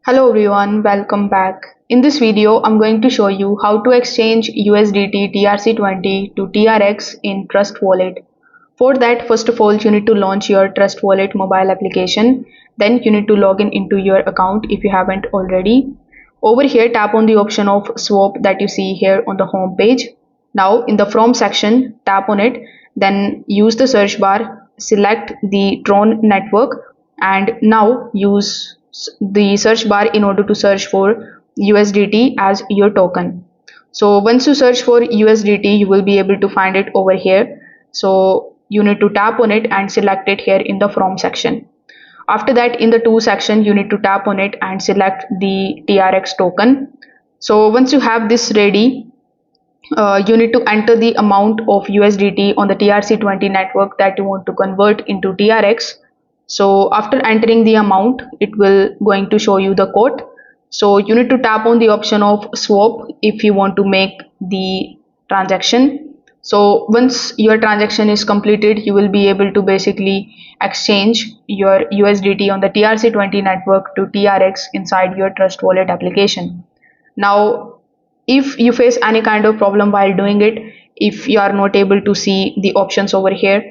Hello everyone, welcome back. In this video, I'm going to show you how to exchange USDT TRC-20 to TRX in Trust Wallet. For that, first of all, you need to launch your Trust Wallet mobile application. Then you need to log in into your account if you haven't already. Over here, tap on the option of swap that you see here on the home page. Now in the From section, tap on it. Then use the search bar, select the Tron network, and now use the search bar in order to search for USDT as your token. So once you search for USDT, you will be able to find it over here. So you need to tap on it and select it here in the From section. After that, in the To section, you need to tap on it and select the TRX token. So once you have this ready, you need to enter the amount of USDT on the TRC-20 network that you want to convert into TRX. So after entering the amount, it will going to show you the code. So you need to tap on the option of swap if you want to make the transaction. So once your transaction is completed, you will be able to basically exchange your USDT on the TRC-20 network to TRX inside your Trust Wallet application. Now, if you face any kind of problem while doing it, if you are not able to see the options over here,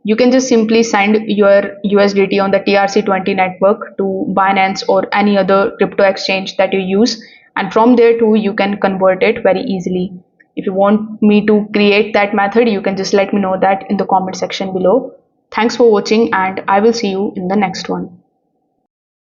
you can just simply send your USDT on the TRC-20 network to Binance or any other crypto exchange that you use, and from there too you can convert it very easily. If you want me to create that method, you can just let me know that in the comment section below. Thanks for watching, and I will see you in the next one.